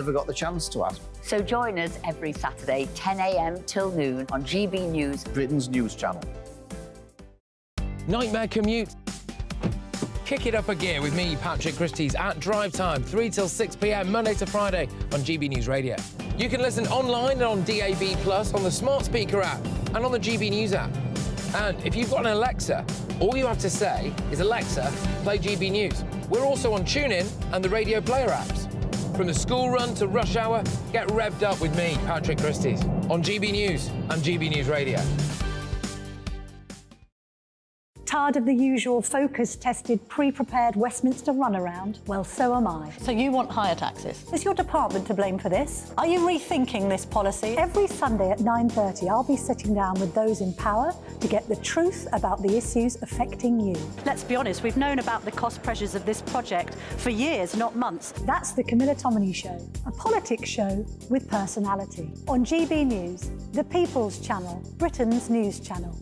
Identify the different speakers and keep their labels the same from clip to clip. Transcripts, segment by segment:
Speaker 1: Never got the chance to ask.
Speaker 2: So join us every Saturday, 10 a.m. till noon on GB News,
Speaker 1: Britain's news channel.
Speaker 3: Nightmare commute? Kick it up a gear with me, Patrick Christie's, at drive time, 3 till 6 p.m, Monday to Friday on GB News Radio. You can listen online and on DAB+, on the smart speaker app and on the GB News app. And if you've got an Alexa, all you have to say is, Alexa, play GB News. We're also on TuneIn and the Radio Player apps. From the school run to rush hour, get revved up with me, Patrick Christie's, on GB News and GB News Radio.
Speaker 4: Tired of the usual focus-tested, pre-prepared Westminster runaround? Well, so am I.
Speaker 5: So you want higher taxes?
Speaker 4: Is your department to blame for this? Are you rethinking this policy? Every Sunday at 9:30, I'll be sitting down with those in power to get the truth about the issues affecting you.
Speaker 5: Let's be honest, we've known about the cost pressures of this project for years, not months.
Speaker 4: That's the Camilla Tominey Show, a politics show with personality. On GB News, the People's Channel, Britain's news channel.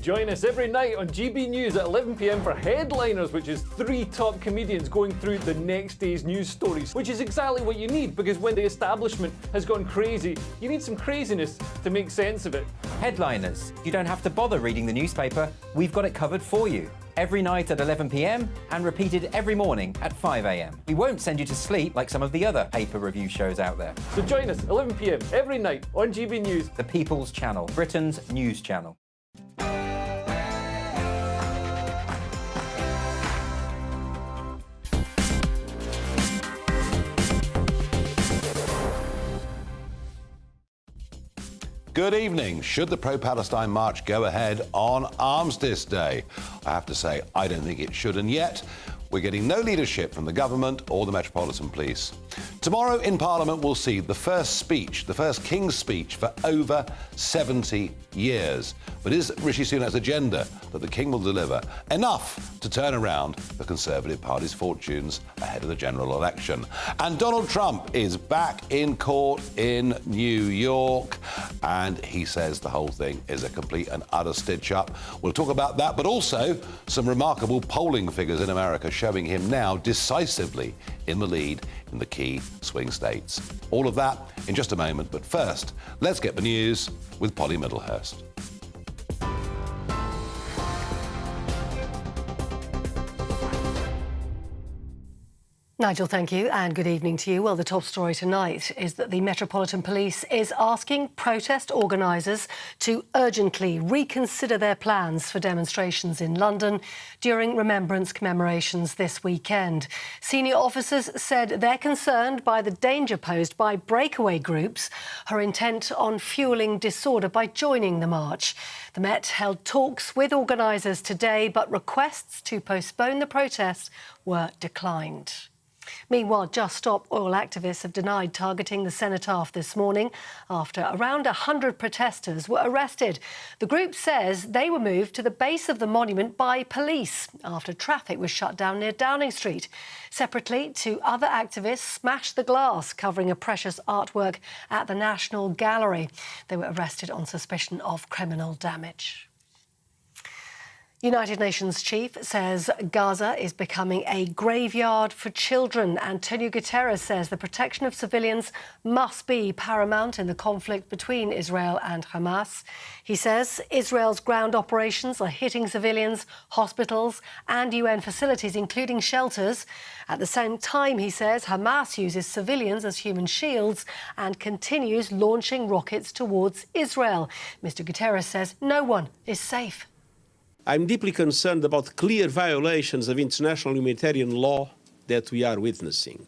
Speaker 6: Join us every night on GB News at 11 p.m. for Headliners, which is 3 top comedians going through the next day's news stories, which is exactly what you need, because when the establishment has gone crazy, you need some craziness to make sense of it.
Speaker 7: Headliners. You don't have to bother reading the newspaper. We've got it covered for you. Every night at 11 p.m. and repeated every morning at 5 a.m. We won't send you to sleep like some of the other paper review shows out there.
Speaker 6: So join us 11 p.m. every night on GB News.
Speaker 7: The People's Channel, Britain's news channel.
Speaker 8: Good evening. Should the pro-Palestine march go ahead on Armistice Day? I have to say, I don't think it should, and yet we're getting no leadership from the government or the Metropolitan Police. Tomorrow in Parliament we'll see the first speech, the first King's speech for over 70 years. But is Rishi Sunak's agenda that the King will deliver enough to turn around the Conservative Party's fortunes ahead of the general election? And Donald Trump is back in court in New York, and he says the whole thing is a complete and utter stitch-up. We'll talk about that, but also some remarkable polling figures in America showing him now decisively in the lead in the key swing states. All of that in just a moment, but first, let's get the news with Polly Middlehurst.
Speaker 9: Nigel, thank you, and good evening to you. Well, the top story tonight is that the Metropolitan Police is asking protest organisers to urgently reconsider their plans for demonstrations in London during Remembrance commemorations this weekend. Senior officers said they're concerned by the danger posed by breakaway groups who are intent on fuelling disorder by joining the march. The Met held talks with organisers today, but requests to postpone the protest were declined. Meanwhile, Just Stop Oil activists have denied targeting the cenotaph this morning after around 100 protesters were arrested. The group says they were moved to the base of the monument by police after traffic was shut down near Downing Street. Separately, 2 other activists smashed the glass covering a precious artwork at the National Gallery. They were arrested on suspicion of criminal damage. United Nations chief says Gaza is becoming a graveyard for children. Antonio Guterres says the protection of civilians must be paramount in the conflict between Israel and Hamas. He says Israel's ground operations are hitting civilians, hospitals and UN facilities, including shelters. At the same time, he says Hamas uses civilians as human shields and continues launching rockets towards Israel. Mr. Guterres says no one is safe.
Speaker 10: I'm deeply concerned about clear violations of international humanitarian law that we are witnessing.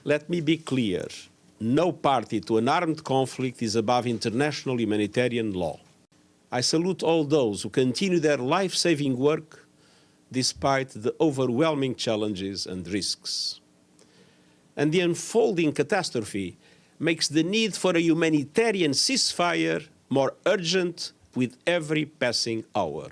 Speaker 10: Let me be clear. No party to an armed conflict is above international humanitarian law. I salute all those who continue their life-saving work despite the overwhelming challenges and risks. And the unfolding catastrophe makes the need for a humanitarian ceasefire more urgent with every passing hour.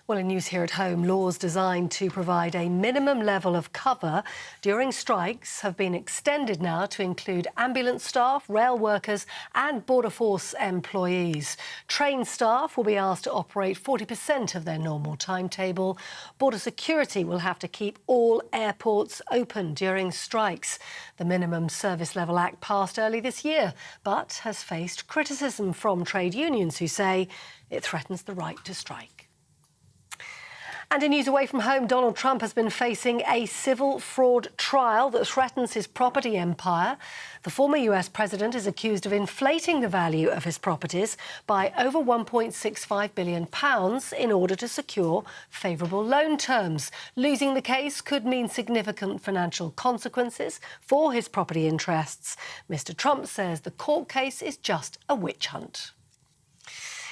Speaker 9: Well, in news here at home, laws designed to provide a minimum level of cover during strikes have been extended now to include ambulance staff, rail workers and Border Force employees. Train staff will be asked to operate 40% of their normal timetable. Border security will have to keep all airports open during strikes. The Minimum Service Level Act passed early this year, but has faced criticism from trade unions who say it threatens the right to strike. And in news away from home, Donald Trump has been facing a civil fraud trial that threatens his property empire. The former US president is accused of inflating the value of his properties by over £1.65 billion in order to secure favourable loan terms. Losing the case could mean significant financial consequences for his property interests. Mr. Trump says the court case is just a witch hunt.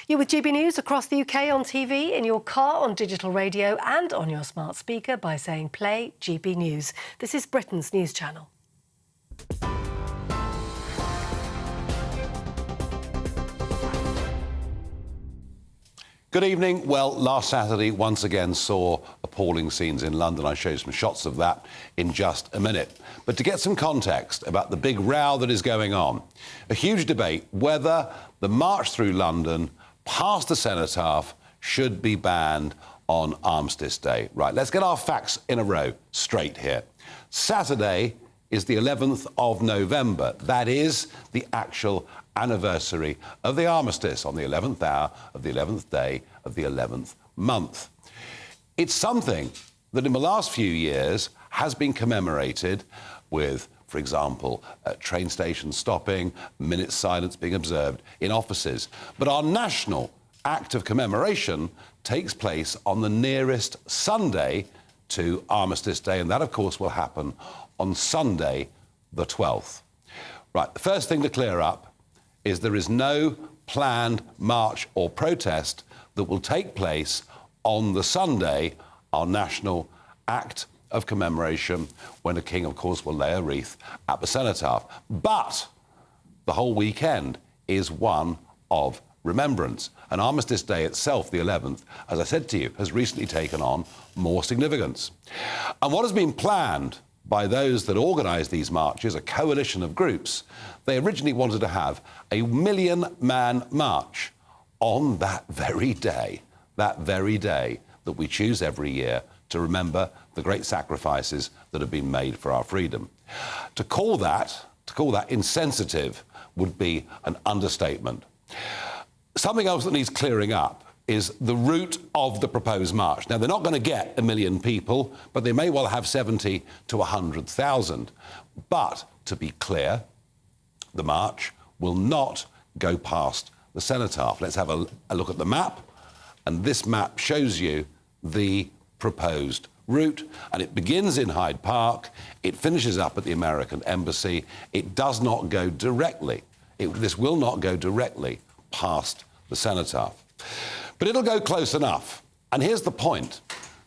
Speaker 9: You're with GB News across the UK on TV, in your car, on digital radio and on your smart speaker by saying play GB News. This is Britain's news channel.
Speaker 8: Good evening. Well, last Saturday once again saw appalling scenes in London. I'll show you some shots of that in just a minute. But to get some context about the big row that is going on, a huge debate whether the march through London past the cenotaph should be banned on Armistice Day. Right, let's get our facts in a row straight here. Saturday is the 11th of November. That is the actual anniversary of the armistice on the 11th hour of the 11th day of the 11th month. It's something that in the last few years has been commemorated with, for example, train stations stopping, minutes silence being observed in offices. But our national act of commemoration takes place on the nearest Sunday to Armistice Day, and that, of course, will happen on Sunday, the 12th. Right, the first thing to clear up is there is no planned march or protest that will take place on the Sunday, our national act of commemoration, when the King, of course, will lay a wreath at the cenotaph. But the whole weekend is one of remembrance. And Armistice Day itself, the 11th, as I said to you, has recently taken on more significance. And what has been planned by those that organised these marches, a coalition of groups, they originally wanted to have a 1 million-man march on that very day that we choose every year to remember the great sacrifices that have been made for our freedom. To call that insensitive would be an understatement. Something else that needs clearing up is the route of the proposed march. Now, they're not going to get 1 million people, but they may well have 70 to 100,000. But, to be clear, the march will not go past the cenotaph. Let's have a look at the map. And this map shows you the proposed route, and it begins in Hyde Park, it finishes up at the American Embassy. It does not go directly, this will not go directly past the cenotaph. But it'll go close enough. And here's the point.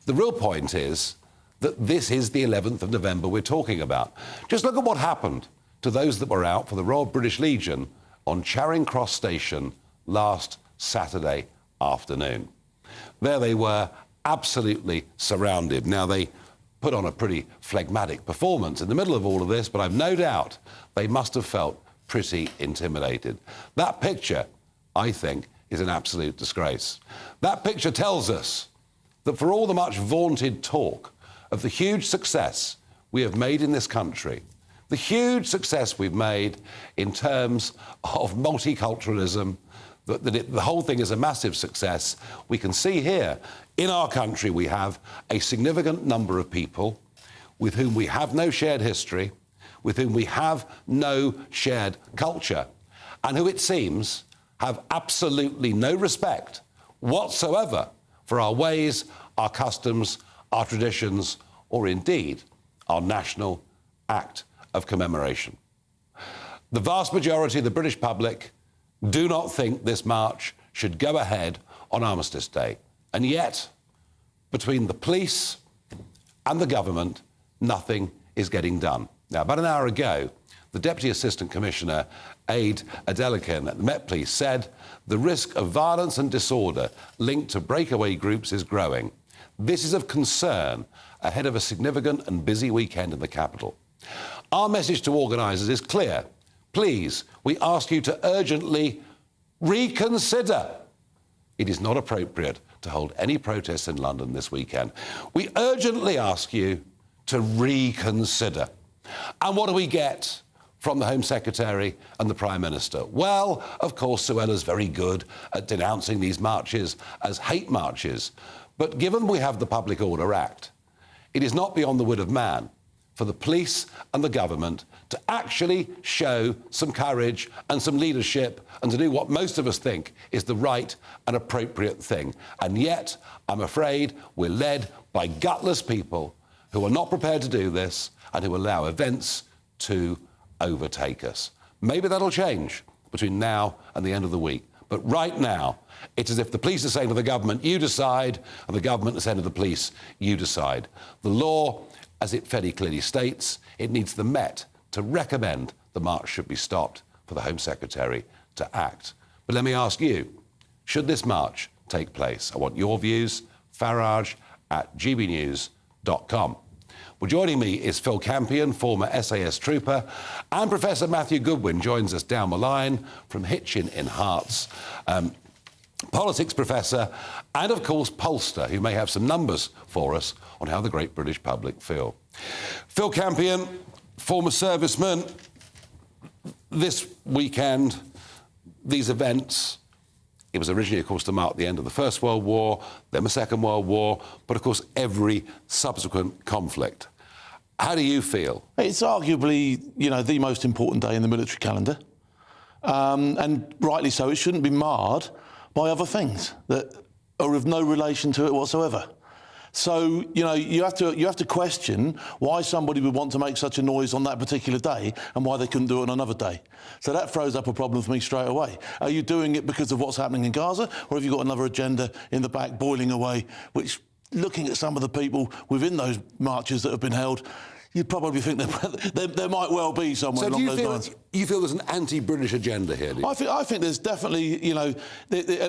Speaker 8: The real point is that this is the 11th of November we're talking about. Just look at what happened to those that were out for the Royal British Legion on Charing Cross Station last Saturday afternoon. There they were, absolutely surrounded. Now, they put on a pretty phlegmatic performance in the middle of all of this, but I've no doubt they must have felt pretty intimidated. That picture, I think, is an absolute disgrace. That picture tells us that for all the much vaunted talk of the huge success we have made in this country, the huge success we've made in terms of multiculturalism, the whole thing is a massive success. We can see here, in our country, we have a significant number of people with whom we have no shared history, with whom we have no shared culture, and who, it seems, have absolutely no respect whatsoever for our ways, our customs, our traditions, or indeed our national act of commemoration. The vast majority of the British public do not think this march should go ahead on Armistice Day. And yet, between the police and the government, nothing is getting done. Now, about an hour ago, the Deputy Assistant Commissioner, Aid Adelican at the Met Police, said the risk of violence and disorder linked to breakaway groups is growing. This is of concern ahead of a significant and busy weekend in the capital. Our message to organisers is clear. Please, we ask you to urgently reconsider. It is not appropriate to hold any protests in London this weekend. We urgently ask you to reconsider. And what do we get from the Home Secretary and the Prime Minister? Well, of course, Suella's very good at denouncing these marches as hate marches. But given we have the Public Order Act, it is not beyond the wit of man for the police and the government to actually show some courage and some leadership and to do what most of us think is the right and appropriate thing. And yet, I'm afraid, we're led by gutless people who are not prepared to do this and who allow events to overtake us. Maybe that'll change between now and the end of the week. But right now, it's as if the police are saying to the government, you decide, and the government is saying to the police, you decide. The law, as it fairly clearly states, it needs the Met to recommend the march should be stopped for the Home Secretary to act. But let me ask you, should this march take place? I want your views. Farage at gbnews.com. Well, joining me is Phil Campion, former SAS trooper, and Professor Matthew Goodwin joins us down the line from Hitchin in Hearts, politics professor, and of course pollster, who may have some numbers for us on how the great British public feel. Phil Campion, former serviceman, this weekend, these events, it was originally, of course, to mark the end of the First World War, then the Second World War, but, of course, every subsequent conflict. How do you feel?
Speaker 11: It's arguably, the most important day in the military calendar. And rightly so, it shouldn't be marred by other things that are of no relation to it whatsoever. So, you have to question why somebody would want to make such a noise on that particular day and why they couldn't do it on another day. So that throws up a problem for me straight away. Are you doing it because of what's happening in Gaza, or have you got another agenda in the back boiling away, which, looking at some of the people within those marches that have been held, you'd probably think there might well be somewhere along those lines.
Speaker 8: You feel there's an anti-British agenda here, do you?
Speaker 11: I think there's definitely, an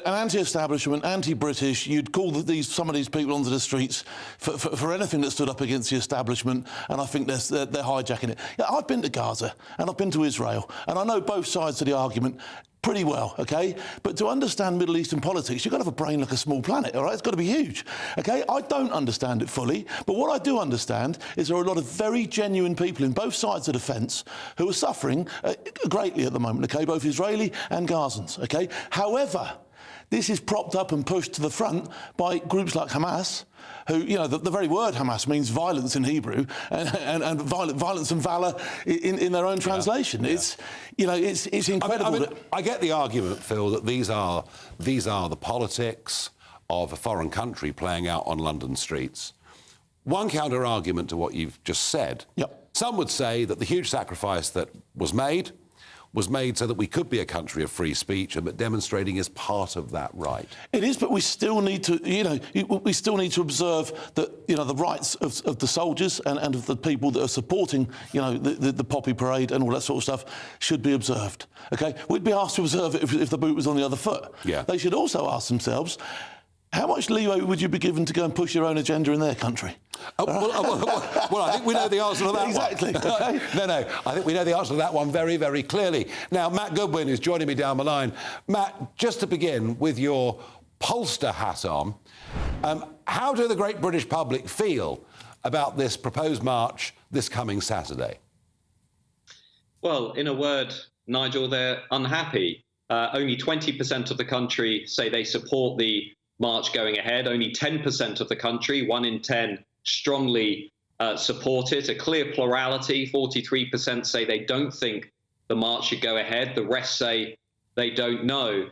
Speaker 11: anti-establishment, anti-British. You'd call some of these people onto the streets for anything that stood up against the establishment, and I think they're hijacking it. Yeah, I've been to Gaza, and I've been to Israel, and I know both sides of the argument pretty well, OK? But to understand Middle Eastern politics, you've got to have a brain like a small planet, all right? It's got to be huge, OK? I don't understand it fully, but what I do understand is there are a lot of very genuine people in both sides of the fence who are suffering greatly at the moment, OK? Both Israeli and Gazans, OK? However, this is propped up and pushed to the front by groups like Hamas, who, the very word Hamas means violence in Hebrew, and violence and valour in their own translation. Yeah. It's incredible.
Speaker 8: I get the argument, Phil, that these are the politics of a foreign country playing out on London streets. One counter-argument to what you've just said.
Speaker 11: Yep.
Speaker 8: Some would say that the huge sacrifice that was made so that we could be a country of free speech, and that demonstrating is part of that right.
Speaker 11: It is, but we still need to, we still need to observe that, the rights of the soldiers and of the people that are supporting, the poppy parade and all that sort of stuff should be observed. OK, we'd be asked to observe it if the boot was on the other foot.
Speaker 8: Yeah.
Speaker 11: They should also ask themselves, how much leeway would you be given to go and push your own agenda in their country?
Speaker 8: Well, I think we know the answer to that
Speaker 11: exactly.
Speaker 8: one.
Speaker 11: Okay.
Speaker 8: No, I think we know the answer to that one very, very clearly. Now, Matt Goodwin is joining me down the line. Matt, just to begin with your pollster hat on, how do the great British public feel about this proposed march this coming Saturday?
Speaker 12: Well, in a word, Nigel, they're unhappy. Only 20% of the country say they support the march going ahead. Only 10% of the country, 1 in 10, strongly support it. A clear plurality, 43% say they don't think the march should go ahead. The rest say they don't know.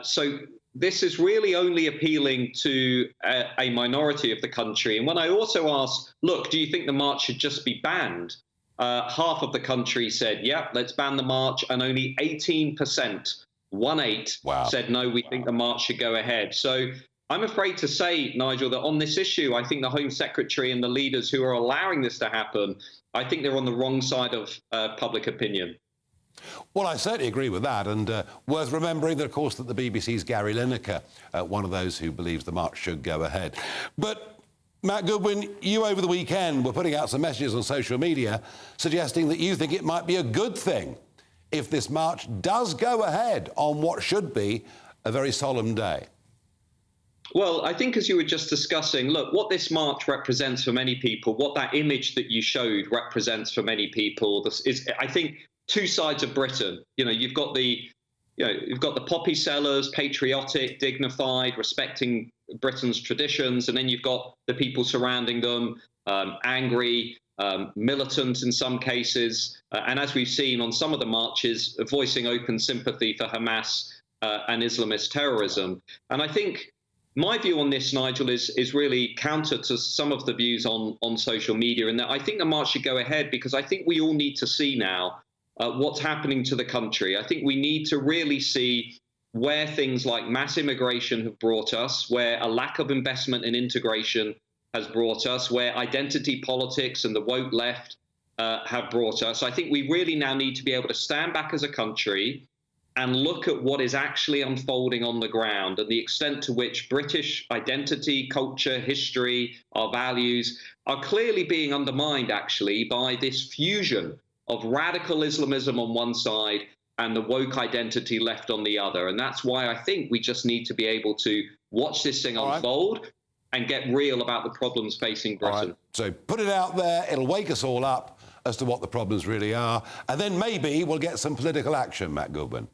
Speaker 12: So this is really only appealing to a minority of the country. And when I also asked, look, do you think the march should just be banned? Half of the country said, yeah, let's ban the march. And only 18%, 1/8, said, no, we think the march should go ahead. So I'm afraid to say, Nigel, that on this issue, I think the Home Secretary and the leaders who are allowing this to happen, I think they're on the wrong side of public opinion.
Speaker 8: Well, I certainly agree with that, and worth remembering that, of course, that the BBC's Gary Lineker, one of those who believes the march should go ahead. But, Matt Goodwin, you over the weekend were putting out some messages on social media suggesting that you think it might be a good thing if this march does go ahead on what should be a very solemn day.
Speaker 12: Well, I think as you were just discussing, look, what this march represents for many people, what that image that you showed represents for many people, is, I think, two sides of Britain. You've got the poppy sellers, patriotic, dignified, respecting Britain's traditions, and then you've got the people surrounding them, angry, militant in some cases, and as we've seen on some of the marches, voicing open sympathy for Hamas and Islamist terrorism. And I think my view on this, Nigel, is really counter to some of the views on social media, and that I think the march should go ahead because I think we all need to see now what's happening to the country. I think we need to really see where things like mass immigration have brought us, where a lack of investment in integration has brought us, where identity politics and the woke left have brought us. I think we really now need to be able to stand back as a country and look at what is actually unfolding on the ground and the extent to which British identity, culture, history, our values are clearly being undermined, actually, by this fusion of radical Islamism on one side and the woke identity left on the other. And that's why I think we just need to be able to watch this thing unfold and get real about the problems facing Britain.
Speaker 8: So put it out there, it'll wake us all up as to what the problems really are, and then maybe we'll get some political action, Matt Goodwin.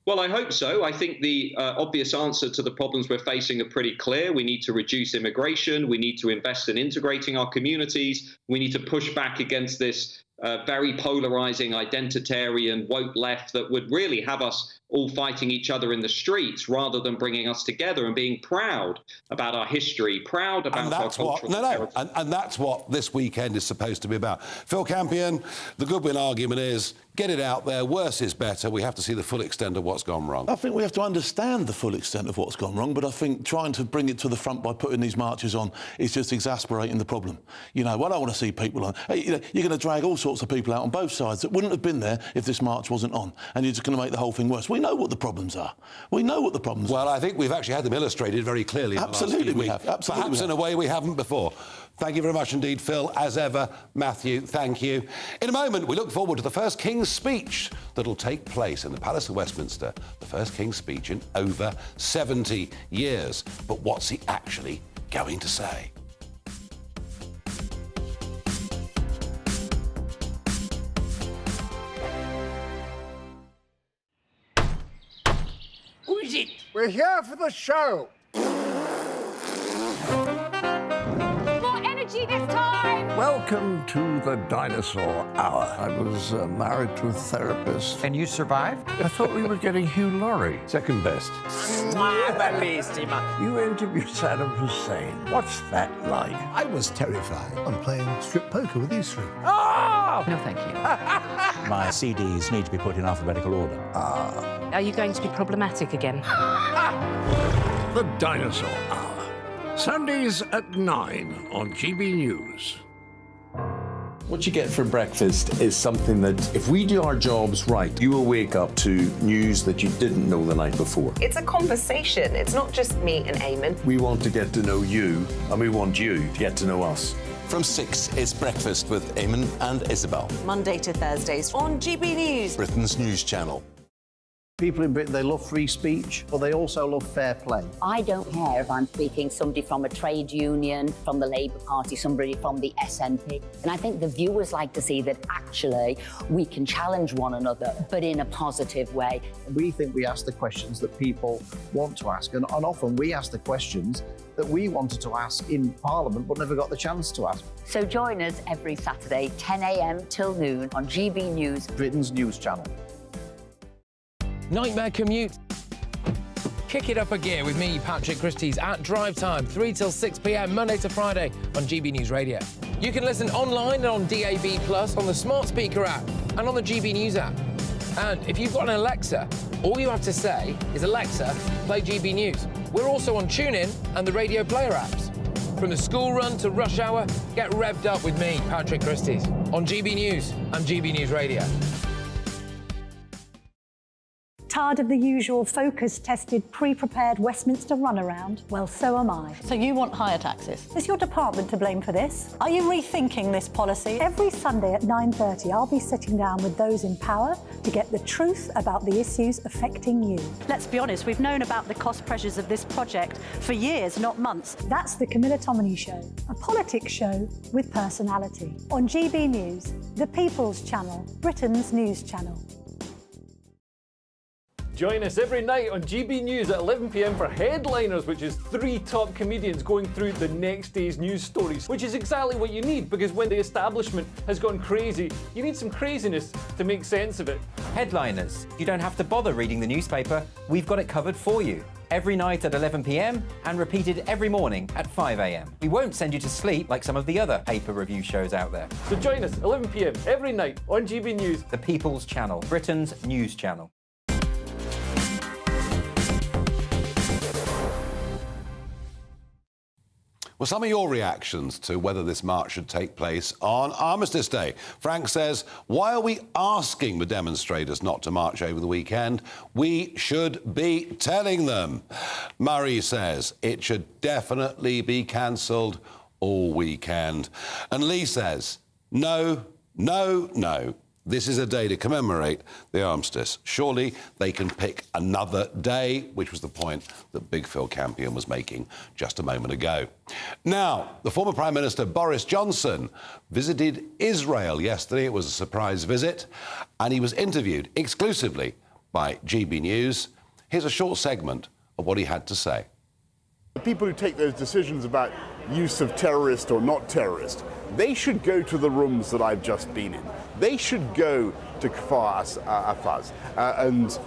Speaker 12: Well, I hope so. I think the obvious answer to the problems we're facing are pretty clear. We need to reduce immigration. We need to invest in integrating our communities. We need to push back against this very polarizing, identitarian, woke left that would really have us all fighting each other in the streets rather than bringing us together and being proud about our history, proud about our cultural heritage.
Speaker 8: And that's what this weekend is supposed to be about. Phil Campion, the Goodwin argument is, get it out there, worse is better. We have to see the full extent of what's gone wrong.
Speaker 11: I think we have to understand the full extent of what's gone wrong, but I think trying to bring it to the front by putting these marches on is just exasperating the problem. I don't want to see people on. You're going to drag all sorts of people out on both sides that wouldn't have been there if this march wasn't on, and you're just going to make the whole thing worse. We know what the problems are. We know what the problems are.
Speaker 8: Well, I think we've actually had them illustrated very clearly.
Speaker 11: Absolutely, we have. Absolutely,
Speaker 8: perhaps in a way we haven't before. Thank you very much indeed, Phil. As ever, Matthew, thank you. In a moment, we look forward to the first King's speech that'll take place in the Palace of Westminster. The first King's speech in over 70 years. But what's he actually going to say?
Speaker 13: Who is it? We're here for the show.
Speaker 14: This time.
Speaker 13: Welcome to the Dinosaur Hour. I was married to a therapist.
Speaker 15: And you survived?
Speaker 13: I thought we were getting Hugh Laurie. Second best. You interviewed Saddam Hussein. What's that like?
Speaker 16: I was terrified. I'm playing strip poker with these three.
Speaker 15: Oh! No, thank you.
Speaker 17: My CDs need to be put in alphabetical order.
Speaker 5: Are you going to be problematic again?
Speaker 13: The Dinosaur Hour. Sundays at 9 on GB News.
Speaker 18: What you get for breakfast is something that, if we do our jobs right, you will wake up to news that you didn't know the night before.
Speaker 19: It's a conversation. It's not just me and Eamon.
Speaker 18: We want to get to know you, and we want you to get to know us.
Speaker 20: From 6, it's Breakfast with Eamon and Isabel.
Speaker 19: Monday to Thursdays on GB News.
Speaker 20: Britain's news channel.
Speaker 1: People in Britain, they love free speech, but they also love fair play.
Speaker 2: I don't care if I'm speaking somebody from a trade union, from the Labour Party, somebody from the SNP. And I think the viewers like to see that actually we can challenge one another, but in a positive way.
Speaker 1: We think we ask the questions that people want to ask, and often we ask the questions that we wanted to ask in Parliament but never got the chance to ask.
Speaker 2: So join us every Saturday, 10 a.m. till noon on GB News,
Speaker 1: Britain's news channel.
Speaker 3: Nightmare commute? Kick it up a gear with me, Patrick Christie's at Drive Time, 3 till 6 p.m, Monday to Friday on GB News Radio. You can listen online and on DAB+, on the smart speaker app and on the GB News app. And if you've got an Alexa, all you have to say is, Alexa, play GB News. We're also on TuneIn and the Radio Player apps. From the school run to rush hour, get revved up with me, Patrick Christys, on GB News and GB News Radio.
Speaker 4: Tired of the usual focus-tested, pre-prepared Westminster runaround? Well, so am I.
Speaker 5: So you want higher taxes?
Speaker 4: Is your department to blame for this? Are you rethinking this policy? Every Sunday at 9:30, I'll be sitting down with those in power to get the truth about the issues affecting you.
Speaker 5: Let's be honest, we've known about the cost pressures of this project for years, not months.
Speaker 4: That's the Camilla Tominey Show, a politics show with personality. On GB News, the People's Channel, Britain's news channel.
Speaker 6: Join us every night on GB News at 11 p.m. for Headliners, which is 3 top comedians going through the next day's news stories, which is exactly what you need, because when the establishment has gone crazy, you need some craziness to make sense of it.
Speaker 7: Headliners. You don't have to bother reading the newspaper. We've got it covered for you. Every night at 11 p.m. and repeated every morning at 5 a.m. We won't send you to sleep like some of the other paper review shows out there.
Speaker 6: So join us 11 p.m. every night on GB News.
Speaker 7: The People's Channel, Britain's news channel.
Speaker 8: Well, some of your reactions to whether this march should take place on Armistice Day. Frank says, why are we asking the demonstrators not to march over the weekend? We should be telling them. Murray says, it should definitely be cancelled all weekend. And Lee says, no, no, no. This is a day to commemorate the armistice. Surely they can pick another day, which was the point that Big Phil Campion was making just a moment ago. Now, the former Prime Minister Boris Johnson visited Israel yesterday. It was a surprise visit, and he was interviewed exclusively by GB News. Here's a short segment of what he had to say.
Speaker 14: The people who take those decisions about use of terrorist or not terrorist, they should go to the rooms that I've just been in. They should go to Kfar Afaz and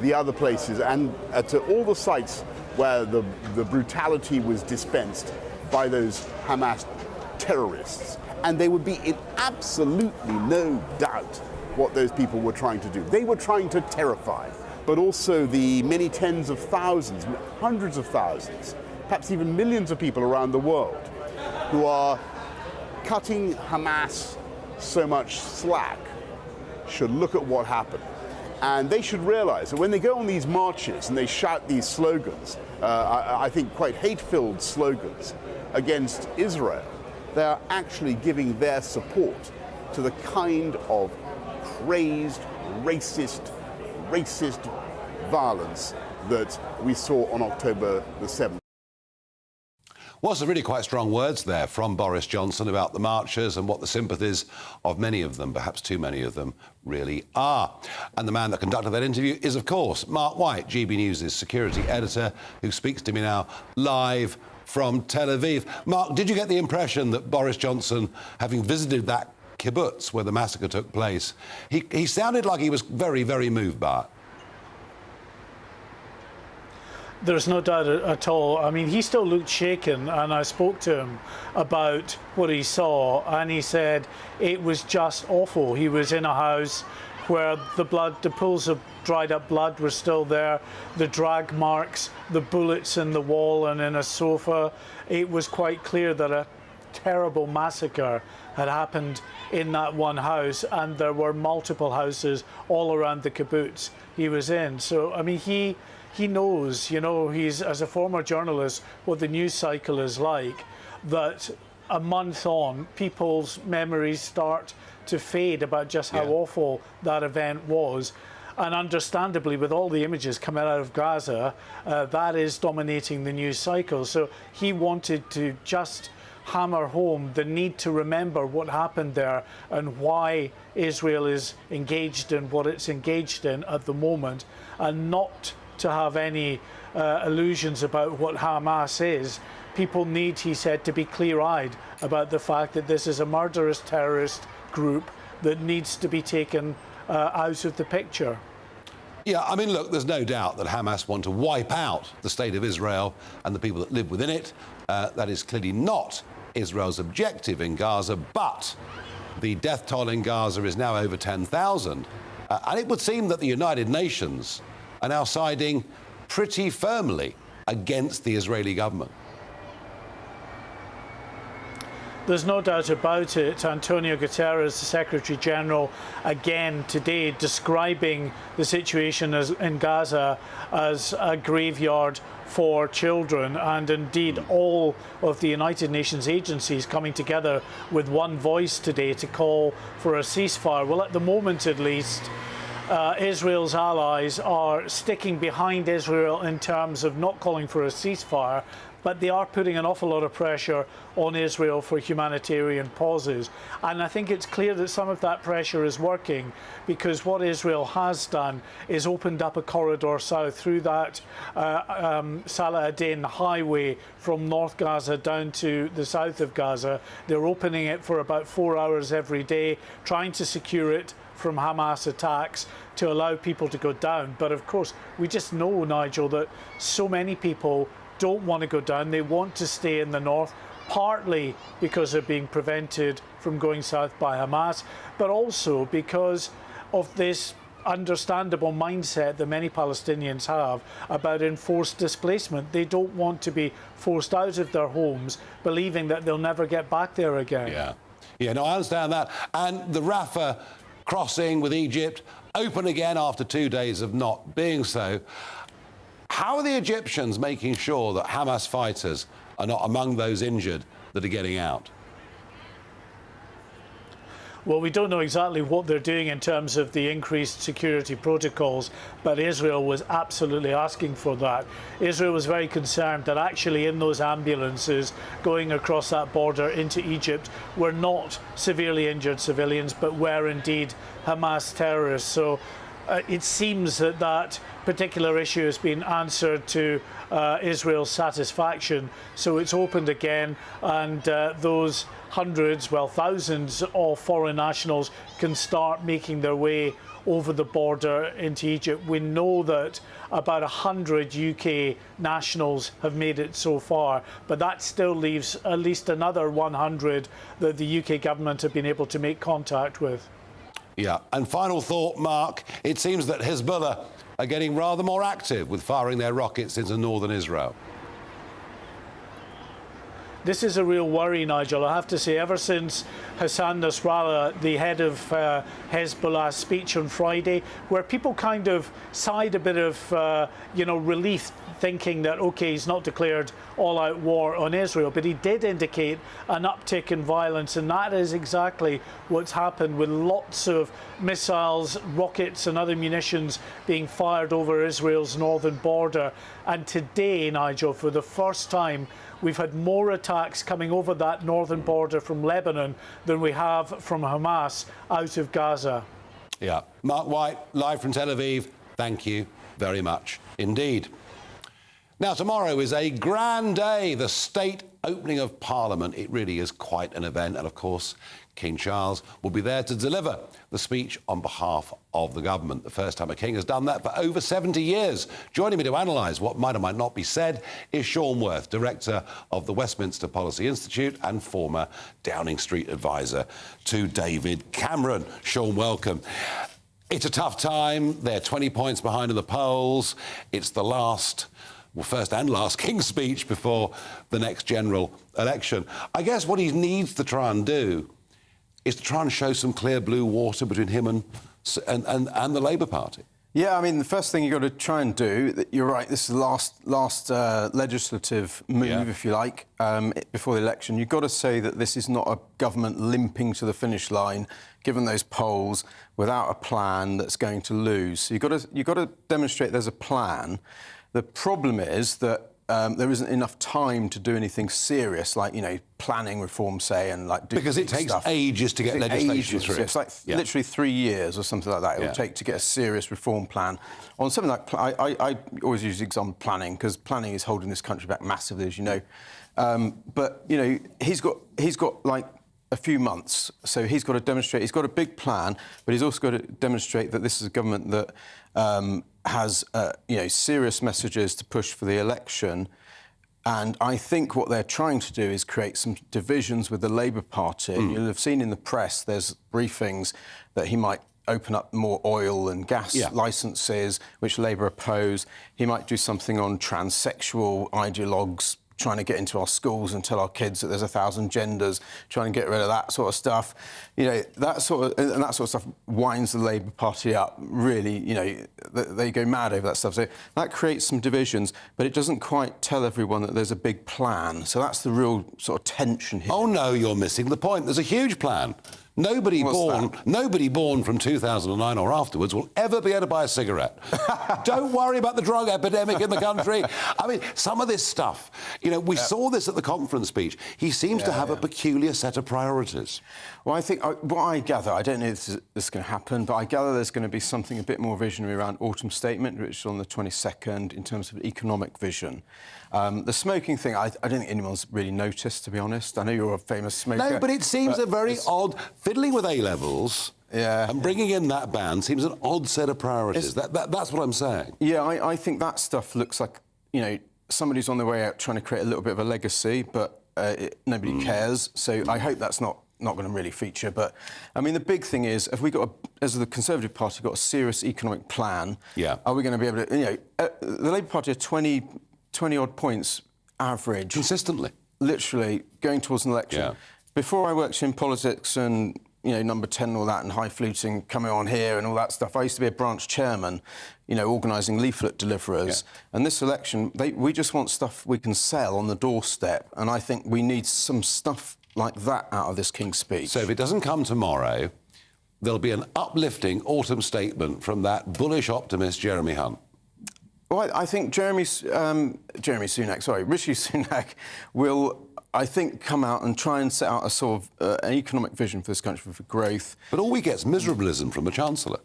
Speaker 14: the other places, and to all the sites where the brutality was dispensed by those Hamas terrorists. And they would be in absolutely no doubt what those people were trying to do. They were trying to terrify, but also the many tens of thousands, hundreds of thousands, perhaps even millions of people around the world who are cutting Hamas so much slack should look at what happened. And they should realize that when they go on these marches and they shout these slogans, I think quite hate-filled slogans against Israel, they are actually giving their support to the kind of crazed, racist violence that we saw on October the 7th.
Speaker 8: Well, some really quite strong words there from Boris Johnson about the marchers and what the sympathies of many of them, perhaps too many of them, really are. And the man that conducted that interview is, of course, Mark White, GB News' security editor, who speaks to me now live from Tel Aviv. Mark, did you get the impression that Boris Johnson, having visited that kibbutz where the massacre took place, he sounded like he was very, very moved by it?
Speaker 2: There's no doubt at all. I mean, he still looked shaken, and I spoke to him about what he saw, and he said it was just awful. He was in a house where the pools of dried up blood were still there, the drag marks, the bullets in the wall and in a sofa. It was quite clear that a terrible massacre had happened in that one house, and there were multiple houses all around the kibbutz he was in. So, I mean, he knows, you know, he's, as a former journalist, what the news cycle is like, that a month on, people's memories start to fade about just how awful that event was. And understandably, with all the images coming out of Gaza, that is dominating the news cycle. So he wanted to just hammer home the need to remember what happened there and why Israel is engaged in what it's engaged in at the moment, and not to have any illusions about what Hamas is. People need, he said, to be clear-eyed about the fact that this is a murderous terrorist group that needs to be taken out of the picture.
Speaker 8: Yeah, I mean, look, there's no doubt that Hamas want to wipe out the state of Israel and the people that live within it. That is clearly not Israel's objective in Gaza, but the death toll in Gaza is now over 10,000. And it would seem that the United Nations are now siding pretty firmly against the Israeli government?
Speaker 21: There's no doubt about it. Antonio Guterres, the Secretary General, again today describing the situation in Gaza as a graveyard for children, and indeed all of the United Nations agencies coming together with one voice today to call for a ceasefire. Well, at the moment at least, Israel's allies are sticking behind Israel in terms of not calling for a ceasefire, but they are putting an awful lot of pressure on Israel for humanitarian pauses. And I think it's clear that some of that pressure is working, because what Israel has done is opened up a corridor south through that Salah ad-Din highway from North Gaza down to the south of Gaza. They're opening it for about 4 hours every day, trying to secure it from Hamas attacks to allow people to go down. But of course, we just know, Nigel, that so many people don't want to go down. They want to stay in the north, partly because they're being prevented from going south by Hamas, but also because of this understandable mindset that many Palestinians have about enforced displacement. They don't want to be forced out of their homes, believing that they'll never get back there again.
Speaker 8: Yeah, no, I understand that. And the Rafah crossing with Egypt open again after 2 days of not being so. How are the Egyptians making sure that Hamas fighters are not among those injured that are getting out?
Speaker 21: Well, we don't know exactly what they're doing in terms of the increased security protocols, but Israel was absolutely asking for that. Israel was very concerned that actually in those ambulances going across that border into Egypt were not severely injured civilians, but were indeed Hamas terrorists. So it seems that that particular issue has been answered to Israel's satisfaction. So it's opened again, and those hundreds, well, thousands of foreign nationals can start making their way over the border into Egypt. We know that about 100 UK nationals have made it so far, but that still leaves at least another 100 that the UK government have been able to make contact with.
Speaker 8: Yeah, and final thought, Mark, it seems that Hezbollah are getting rather more active with firing their rockets into northern Israel.
Speaker 21: This is a real worry, Nigel. I have to say, ever since Hassan Nasrallah, the head of Hezbollah's speech on Friday, where people kind of sighed a bit of, relief, thinking that, OK, he's not declared all-out war on Israel, but he did indicate an uptick in violence, and that is exactly what's happened, with lots of missiles, rockets and other munitions being fired over Israel's northern border. And today, Nigel, for the first time, we've had more attacks coming over that northern border from Lebanon than we have from Hamas out of Gaza.
Speaker 8: Yeah. Mark White, live from Tel Aviv, thank you very much indeed. Now, tomorrow is a grand day, the state opening of Parliament. It really is quite an event, and of course, King Charles will be there to deliver the speech on behalf of the government. The first time a king has done that for over 70 years. Joining me to analyse what might or might not be said is Sean Worth, Director of the Westminster Policy Institute and former Downing Street advisor to David Cameron. Sean, welcome. It's a tough time. They're 20 points behind in the polls. It's the first and last King's speech before the next general election. I guess what he needs to try and do is to try and show some clear blue water between him and the Labour Party.
Speaker 22: Yeah, I mean, the first thing you've got to try and do, you're right, this is the last legislative move, if you like, before the election. You've got to say that this is not a government limping to the finish line, given those polls, without a plan that's going to lose. So you've got to demonstrate there's a plan. The problem is that there isn't enough time to do anything serious, like, planning reform, say, and like do
Speaker 8: because it takes
Speaker 22: stuff.
Speaker 8: ages to get legislation through.
Speaker 22: It's like literally 3 years or something like that. It will take to get a serious reform plan on something like. I always use the example of planning, because planning is holding this country back massively, as you know. But he's got like a few months, so he's got to demonstrate. He's got a big plan, but he's also got to demonstrate that this is a government that has serious messages to push for the election. And I think what they're trying to do is create some divisions with the Labour Party. You'll have seen in the press there's briefings that he might open up more oil and gas licences, which Labour oppose. He might do something on transsexual ideologues trying to get into our schools and tell our kids that there's 1,000 genders, trying to get rid of that sort of stuff. You know, that sort of stuff winds the Labour Party up, really. You know, they go mad over that stuff. So that creates some divisions, but it doesn't quite tell everyone that there's a big plan. So that's the real sort of tension here.
Speaker 8: Oh, no, you're missing the point. There's a huge plan. Nobody born from 2009 or afterwards will ever be able to buy a cigarette. Don't worry about the drug epidemic in the country. I mean, some of this stuff, you know, we saw this at the conference speech. He seems to have a peculiar set of priorities.
Speaker 22: Well, I think what I gather, I don't know if this is going to happen, but I gather there's going to be something a bit more visionary around Autumn Statement, which is on the 22nd, in terms of economic vision. The smoking thing, I don't think anyone's really noticed, to be honest. I know you're a famous smoker.
Speaker 8: No, but it seems a very odd... Fiddling with A-levels and bringing in that ban seems an odd set of priorities. That's what I'm saying.
Speaker 22: Yeah, I think that stuff looks like, you know, somebody's on their way out trying to create a little bit of a legacy, but nobody cares. So I hope that's not going to really feature. But, I mean, the big thing is, have we got, as the Conservative Party, got a serious economic plan?
Speaker 8: Yeah.
Speaker 22: Are we going to be able to, you know... the Labour Party are 20-odd points average.
Speaker 8: Consistently.
Speaker 22: Literally, going towards an election.
Speaker 8: Yeah.
Speaker 22: Before I worked in politics and, you know, Number 10 and all that, and high fluting coming on here and all that stuff, I used to be a branch chairman, you know, organising leaflet deliverers. Yeah. And this election, we just want stuff we can sell on the doorstep. And I think we need some stuff like that out of this King's Speech.
Speaker 8: So if it doesn't come tomorrow, there'll be an uplifting autumn statement from that bullish optimist Jeremy Hunt.
Speaker 22: Well, I think Rishi Sunak will... I think, come out and try and set out a sort of an economic vision for this country for growth.
Speaker 8: But all we get is miserablism from the Chancellor.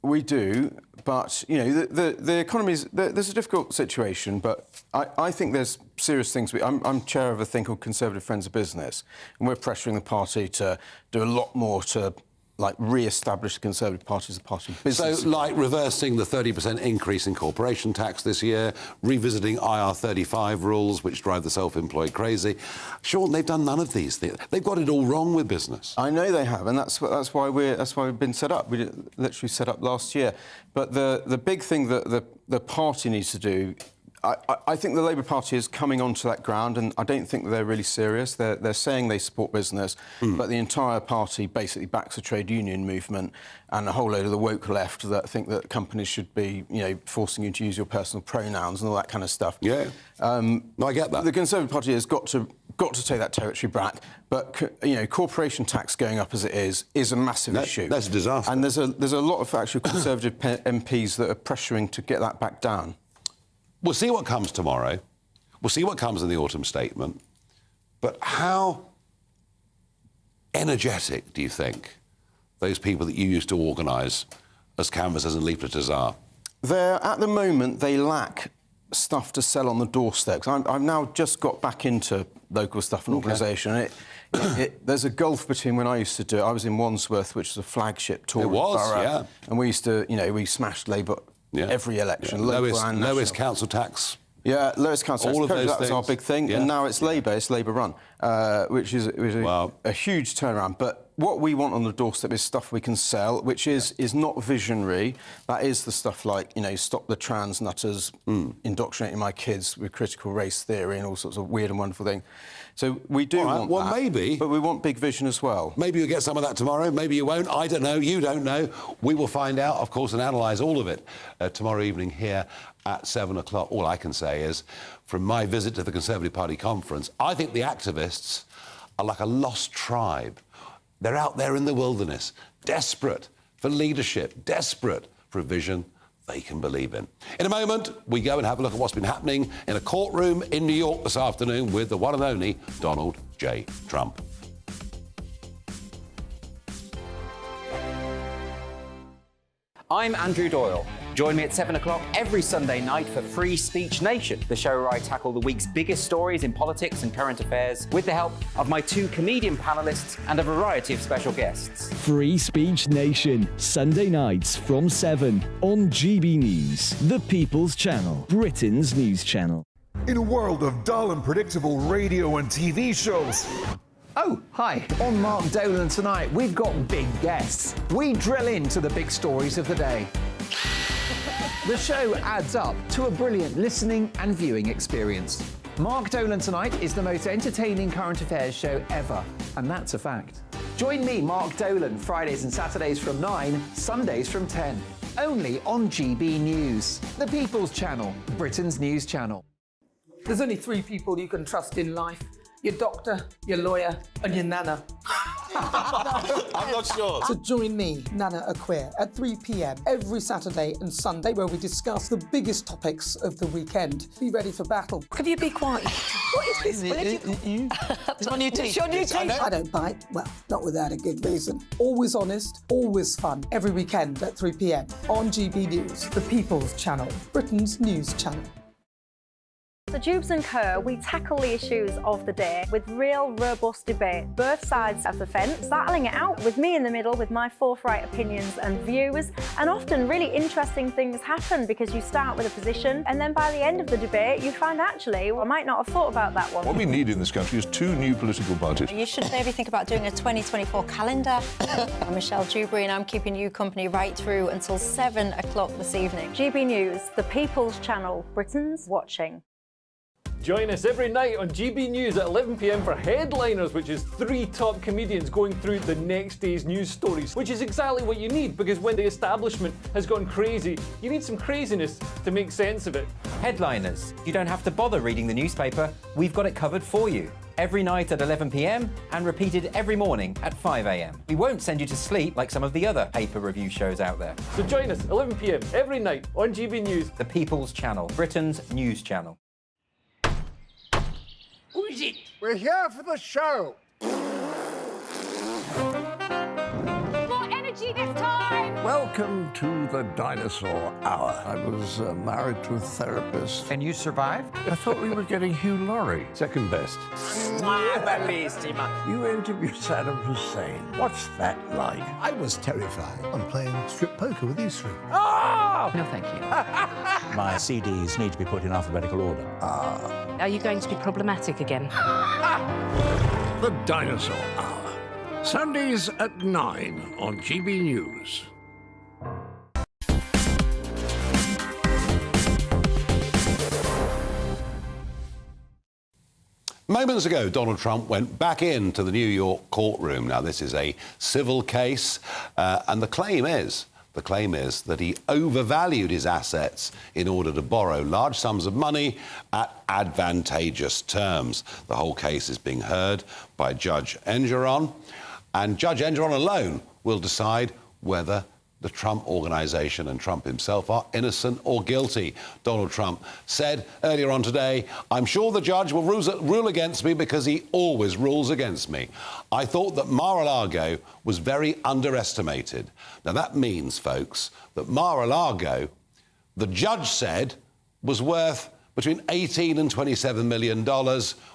Speaker 22: We do, but, you know, the economy's... There's a difficult situation, but I think there's serious things. I'm chair of a thing called Conservative Friends of Business, and we're pressuring the party to do a lot more to... like, re-establish the Conservative Party as a party of business.
Speaker 8: So, like, reversing the 30% increase in corporation tax this year, revisiting IR35 rules, which drive the self-employed crazy. Sean, they've done none of these things. They've got it all wrong with business.
Speaker 22: I know they have, and that's why we've been set up. We literally set up last year. But the big thing that the party needs to do... I think the Labour Party is coming onto that ground, and I don't think they're really serious. They're saying they support business, but the entire party basically backs the trade union movement, and a whole load of the woke left that think that companies should be, you know, forcing you to use your personal pronouns and all that kind of stuff.
Speaker 8: Yeah, no, I get that.
Speaker 22: The Conservative Party has got to take that territory back, but, you know, corporation tax going up as it is a massive issue.
Speaker 8: That's a disaster.
Speaker 22: And there's a lot of actual Conservative MPs that are pressuring to get that back down.
Speaker 8: We'll see what comes tomorrow. We'll see what comes in the autumn statement. But how energetic do you think those people that you used to organise as canvassers and leafleters are?
Speaker 22: At the moment, they lack stuff to sell on the doorstep. I've now just got back into local stuff and organisation. There's a gulf between when I used to do it. I was in Wandsworth, which was a flagship Tory borough. Yeah. And we used to, you know, we smashed Labour every election.
Speaker 8: Lowest council tax.
Speaker 22: Yeah, lowest council tax.
Speaker 8: All of those
Speaker 22: that was our big thing.
Speaker 8: Yeah.
Speaker 22: And now it's Labour run, which is a huge turnaround. But what we want on the doorstep is stuff we can sell, which is not visionary. That is the stuff like, you know, stop the trans nutters indoctrinating my kids with critical race theory and all sorts of weird and wonderful things. So we do want that.
Speaker 8: Maybe.
Speaker 22: But we want big vision as well.
Speaker 8: Maybe you'll get some of that tomorrow. Maybe you won't. I don't know. You don't know. We will find out, of course, and analyse all of it tomorrow evening here at 7 o'clock. All I can say is, from my visit to the Conservative Party conference, I think the activists are like a lost tribe. They're out there in the wilderness, desperate for leadership, desperate for a vision they can believe in. In a moment, we go and have a look at what's been happening in a courtroom in New York this afternoon with the one and only Donald J. Trump.
Speaker 7: I'm Andrew Doyle. Join me at 7 o'clock every Sunday night for Free Speech Nation, the show where I tackle the week's biggest stories in politics and current affairs with the help of my two comedian panellists and a variety of special guests.
Speaker 9: Free Speech Nation, Sunday nights from 7 on GB News, the People's Channel, Britain's news channel.
Speaker 10: In a world of dull and predictable radio and TV shows, Oh, hi. On Mark Dolan tonight, we've got big guests. We drill into the big stories of the day. The show adds up to a brilliant listening and viewing experience. Mark Dolan tonight is the most entertaining current affairs show ever, and that's a fact. Join me, Mark Dolan, Fridays and Saturdays from 9, Sundays from 10. Only on GB News, the People's Channel, Britain's news channel.
Speaker 12: There's only 3 people you can trust in life. Your doctor, your lawyer, and your nana.
Speaker 20: I'm not sure.
Speaker 12: So join me, Nana Aquare, at 3 p.m. every Saturday and Sunday, where we discuss the biggest topics of the weekend. Be ready for battle. Could you be quiet? What is this?
Speaker 19: It's my new teeth.
Speaker 12: It's your new teeth. I don't bite. Well, not without a good reason. Always honest, always fun. Every weekend at 3 p.m. on GB News, the People's Channel, Britain's news channel.
Speaker 23: So Jubes and Kerr, we tackle the issues of the day with real, robust debate, both sides of the fence, battling it out with me in the middle with my forthright opinions and views. And often really interesting things happen because you start with a position and then by the end of the debate you find actually, well, I might not have thought about that one.
Speaker 24: What we need in this country is 2 new political parties.
Speaker 25: You should maybe think about doing a 2024 calendar. I'm Michelle Dewberry and I'm keeping you company right through until 7 o'clock this evening.
Speaker 23: GB News, the People's Channel, Britain's watching.
Speaker 6: Join us every night on GB News at 11 p.m. for Headliners, which is 3 top comedians going through the next day's news stories, which is exactly what you need, because when the establishment has gone crazy, you need some craziness to make sense of it.
Speaker 7: Headliners. You don't have to bother reading the newspaper. We've got it covered for you. Every night at 11 p.m. and repeated every morning at 5 a.m. We won't send you to sleep like some of the other paper review shows out there.
Speaker 6: So join us 11 p.m. every night on GB News.
Speaker 7: The People's Channel, Britain's news channel.
Speaker 26: Who is it? We're here for the show.
Speaker 27: More energy this time!
Speaker 13: Welcome to the dinosaur hour. I was married to a therapist.
Speaker 15: And you survived?
Speaker 13: I thought we were getting Hugh Laurie.
Speaker 24: Second best.
Speaker 13: You interviewed Saddam Hussein. What's that like?
Speaker 16: I was terrified. I'm playing strip poker with these 3.
Speaker 15: Oh! No, thank you.
Speaker 17: My CDs need to be put in alphabetical order.
Speaker 27: Are you going to be problematic again?
Speaker 13: The Dinosaur Hour. Sundays at 9 on GB News.
Speaker 8: Moments ago, Donald Trump went back into the New York courtroom. Now, this is a civil case, and the claim is that he overvalued his assets in order to borrow large sums of money at advantageous terms. The whole case is being heard by Judge Engeron, and Judge Engeron alone will decide whether the Trump organization and Trump himself are innocent or guilty. Donald Trump said earlier on today, "I'm sure the judge will rule against me because he always rules against me. I thought that Mar-a-Lago was very underestimated." Now that means, folks, that Mar-a-Lago, the judge said, was worth between $18 and $27 million,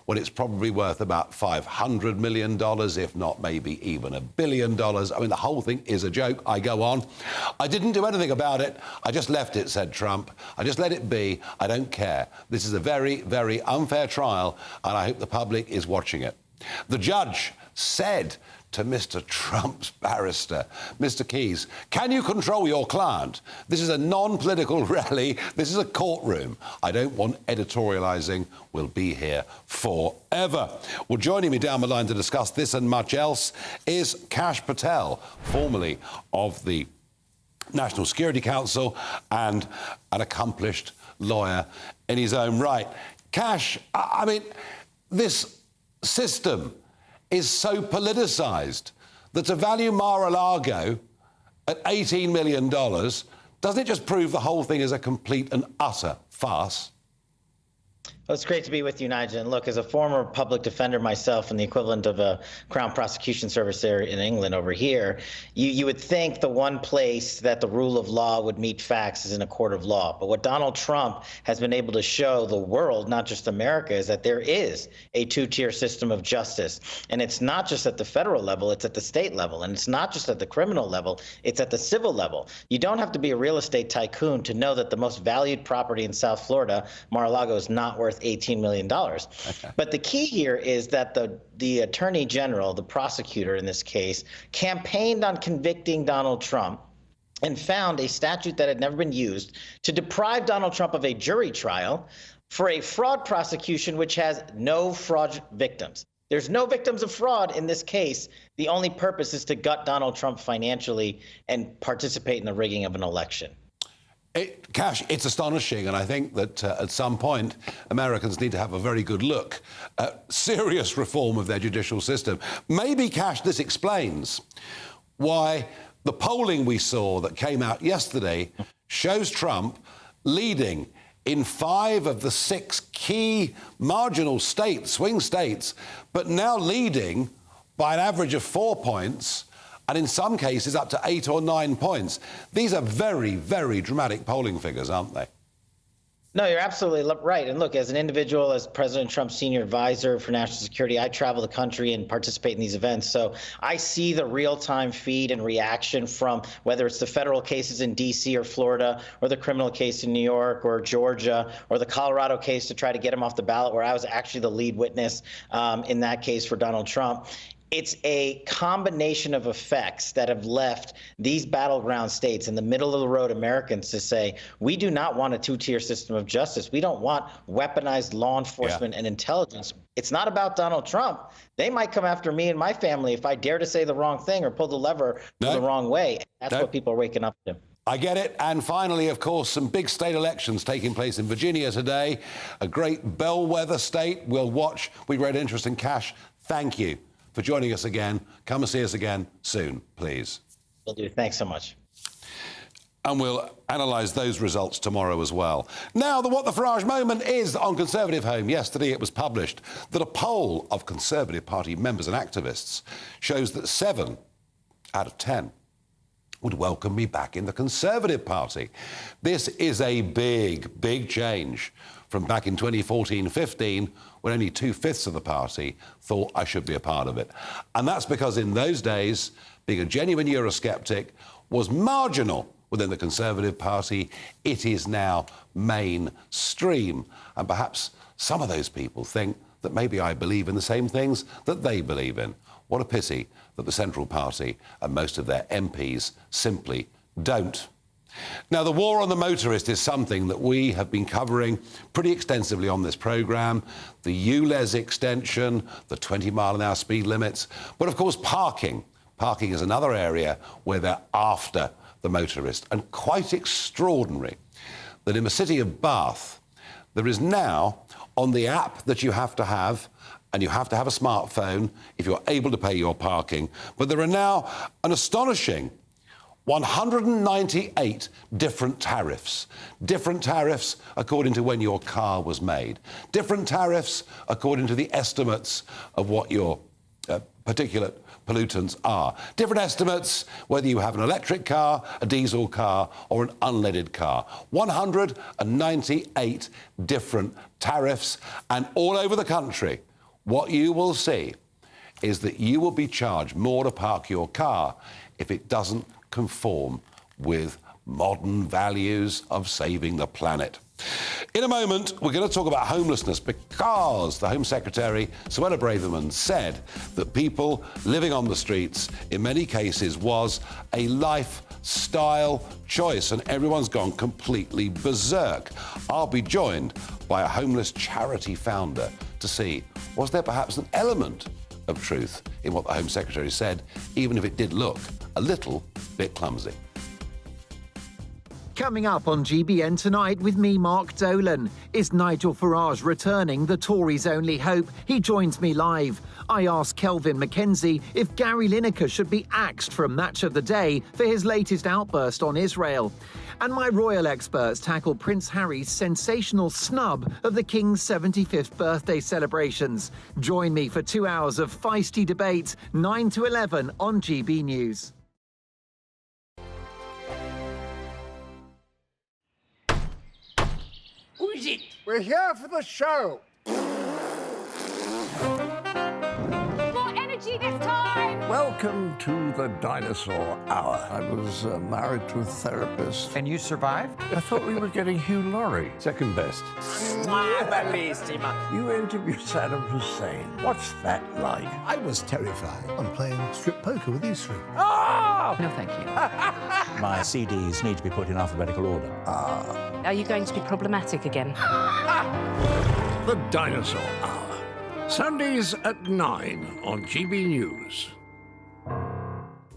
Speaker 8: when it's probably worth about $500 million, if not maybe even $1 billion. I mean, the whole thing is a joke. I go on. "I didn't do anything about it. I just left it," said Trump. "I just let it be. I don't care. This is a very, very unfair trial, and I hope the public is watching it." The judge said to Mr. Trump's barrister, "Mr. Keyes, can you control your client? This is a non-political rally. This is a courtroom. I don't want editorializing. We'll be here forever." Well, joining me down the line to discuss this and much else is Kash Patel, formerly of the National Security Council and an accomplished lawyer in his own right. Kash, I mean, this system is so politicised that to value Mar-a-Lago at $18 million, doesn't it just prove the whole thing is a complete and utter farce?
Speaker 28: Well, it's great to be with you, Nigel. And look, as a former public defender myself and the equivalent of a Crown Prosecution Service there in England over here, you would think the one place that the rule of law would meet facts is in a court of law. But what Donald Trump has been able to show the world, not just America, is that there is a 2-tier system of justice. And it's not just at the federal level, it's at the state level. And it's not just at the criminal level, it's at the civil level. You don't have to be a real estate tycoon to know that the most valued property in South Florida, Mar-a-Lago, is not worth worth $18 million. But the key here is that the attorney general, the prosecutor in this case, campaigned on convicting Donald Trump and found a statute that had never been used to deprive Donald Trump of a jury trial for a fraud prosecution which has no fraud victims. There's no victims of fraud in this case. The only purpose is to gut Donald Trump financially and participate in the rigging of an election.
Speaker 8: Cash, it's astonishing, and I think that at some point Americans need to have a very good look at serious reform of their judicial system. Maybe, Cash, this explains why the polling we saw that came out yesterday shows Trump leading in 5 of the 6 key marginal states, swing states, but now leading by an average of 4 points, and in some cases up to 8 or 9 points. These are very, very dramatic polling figures, aren't they?
Speaker 28: No, you're absolutely right. And look, as an individual, as President Trump's senior advisor for national security, I travel the country and participate in these events. So I see the real-time feed and reaction from whether it's the federal cases in D.C. or Florida, or the criminal case in New York or Georgia, or the Colorado case to try to get him off the ballot, where I was actually the lead witness in that case for Donald Trump. It's a combination of effects that have left these battleground states and the middle-of-the-road Americans to say, we do not want a two-tier system of justice. We don't want weaponized law enforcement and intelligence. It's not about Donald Trump. They might come after me and my family if I dare to say the wrong thing or pull the lever the wrong way. That's what people are waking up to.
Speaker 8: I get it. And finally, of course, some big state elections taking place in Virginia today. A great bellwether state. We'll watch. We read interest in Cash. Thank you for joining us again. Come and see us again soon, please.
Speaker 28: Will do. Thanks so much.
Speaker 8: And we'll analyse those results tomorrow as well. Now, the What the Farage moment is on Conservative Home. Yesterday it was published that a poll of Conservative Party members and activists shows that 7 out of 10 would welcome me back in the Conservative Party. This is a big, big change from back in 2014-15, when only 2/5 of the party thought I should be a part of it. And that's because in those days, being a genuine Eurosceptic was marginal within the Conservative Party. It is now mainstream. And perhaps some of those people think that maybe I believe in the same things that they believe in. What a pity that the Central Party and most of their MPs simply don't. Now, the war on the motorist is something that we have been covering pretty extensively on this programme. The ULEZ extension, the 20-mile-an-hour speed limits. But, of course, parking. Parking is another area where they're after the motorist. And quite extraordinary that in the city of Bath, there is now, on the app that you have to have, and you have to have a smartphone if you're able to pay your parking, but there are now an astonishing 198 different tariffs. Different tariffs according to when your car was made. Different tariffs according to the estimates of what your particulate pollutants are. Different estimates whether you have an electric car, a diesel car, or an unleaded car. 198 different tariffs, and all over the country, what you will see is that you will be charged more to park your car if it doesn't conform with modern values of saving the planet. In a moment, we're going to talk about homelessness because the Home Secretary, Suella Braverman, said that people living on the streets, in many cases, was a lifestyle choice, and everyone's gone completely berserk. I'll be joined by a homeless charity founder to see, was there perhaps an element of truth in what the Home Secretary said, even if it did look a little bit clumsy.
Speaker 10: Coming up on GBN tonight with me, Mark Dolan. Is Nigel Farage returning the Tories' only hope? He joins me live. I ask Kelvin McKenzie if Gary Lineker should be axed from Match of the Day for his latest outburst on Israel. And my royal experts tackle Prince Harry's sensational snub of the King's 75th birthday celebrations. Join me for 2 hours of feisty debate, 9 to 11 on GB News.
Speaker 26: Who is it? We're here for the show.
Speaker 27: More energy this time!
Speaker 13: Welcome to the dinosaur hour. I was married to a therapist.
Speaker 15: And you survived?
Speaker 13: I thought we were getting Hugh Laurie.
Speaker 24: Second best.
Speaker 13: You interviewed Saddam Hussein. What's that like?
Speaker 16: I was terrified. I'm playing strip poker with these three.
Speaker 15: Oh! No, thank you.
Speaker 17: My CDs need to be put in alphabetical order.
Speaker 27: Are you going to be problematic again?
Speaker 13: The Dinosaur Hour. Sundays at 9 on GB News.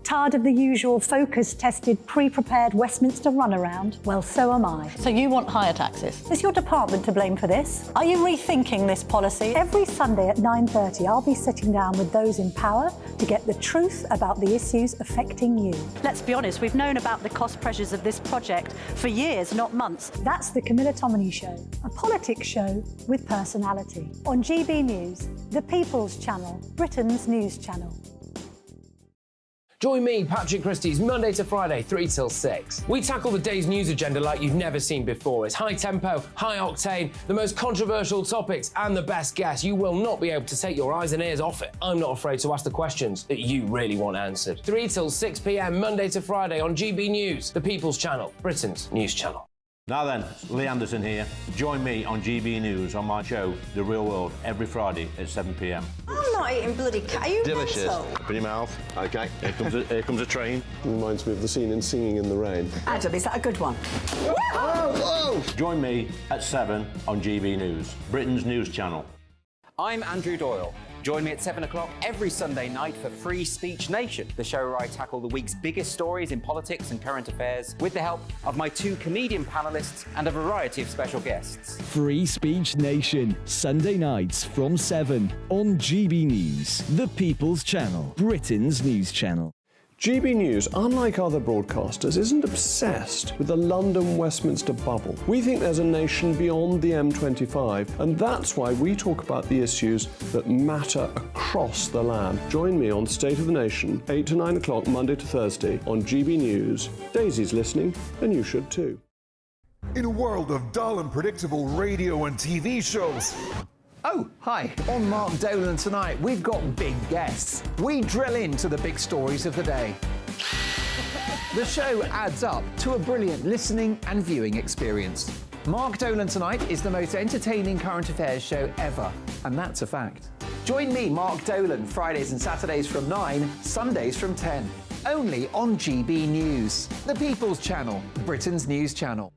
Speaker 1: Tired of the usual focus-tested, pre-prepared Westminster runaround? Well, so am I.
Speaker 19: So you want higher taxes?
Speaker 1: Is your department to blame for this? Are you rethinking this policy? Every Sunday at 9:30, I'll be sitting down with those in power to get the truth about the issues affecting you.
Speaker 27: Let's be honest, we've known about the cost pressures of this project for years, not months.
Speaker 1: That's the Camilla Tominey Show, a politics show with personality. On GB News, the People's Channel, Britain's news channel.
Speaker 2: Join me, Patrick Christie's Monday to Friday, 3 till 6. We tackle the day's news agenda like you've never seen before. It's high tempo, high octane, the most controversial topics and the best guests. You will not be able to take your eyes and ears off it. I'm not afraid to ask the questions that you really want answered. 3 till 6 p.m, Monday to Friday on GB News, the People's Channel, Britain's news channel.
Speaker 17: Now then, Lee Anderson here. Join me on GB News on my show, The Real World, every Friday at 7 p.m.
Speaker 25: I'm not eating bloody cat. Are you
Speaker 24: Delicious.
Speaker 25: mental?
Speaker 24: Put your mouth. OK. Here comes a train. Reminds me of the scene in Singing in the Rain.
Speaker 1: Adam, is that a good one?
Speaker 24: Whoa!
Speaker 17: Join me at 7 on GB News, Britain's news channel.
Speaker 7: I'm Andrew Doyle. Join me at 7 o'clock every Sunday night for Free Speech Nation, the show where I tackle the week's biggest stories in politics and current affairs with the help of my 2 comedian panellists and a variety of special guests.
Speaker 9: Free Speech Nation, Sunday nights from 7 on GB News, the People's Channel, Britain's news channel.
Speaker 3: GB News, unlike other broadcasters, isn't obsessed with the London-Westminster bubble. We think there's a nation beyond the M25, and that's why we talk about the issues that matter across the land. Join me on State of the Nation, 8 to 9 o'clock, Monday to Thursday, on GB News. Daisy's listening, and you should too.
Speaker 4: In a world of dull and predictable radio and TV shows,
Speaker 10: Oh, hi. On Mark Dolan tonight, we've got big guests. We drill into the big stories of the day. The show adds up to a brilliant listening and viewing experience. Mark Dolan Tonight is the most entertaining current affairs show ever, and that's a fact. Join me, Mark Dolan, Fridays and Saturdays from 9, Sundays from 10. Only on GB News, the People's Channel, Britain's news channel.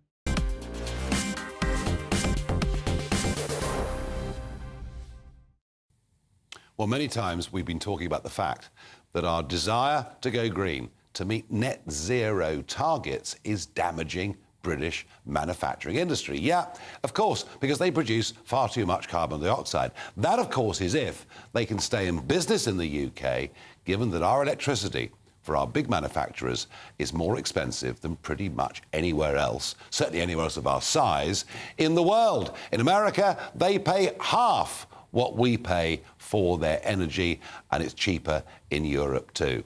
Speaker 8: Well, many times we've been talking about the fact that our desire to go green, to meet net zero targets, is damaging British manufacturing industry. Yeah, of course, because they produce far too much carbon dioxide. That, of course, is if they can stay in business in the UK, given that our electricity for our big manufacturers is more expensive than pretty much anywhere else, certainly anywhere else of our size, in the world. In America, they pay half what we pay for their energy, and it's cheaper in Europe too.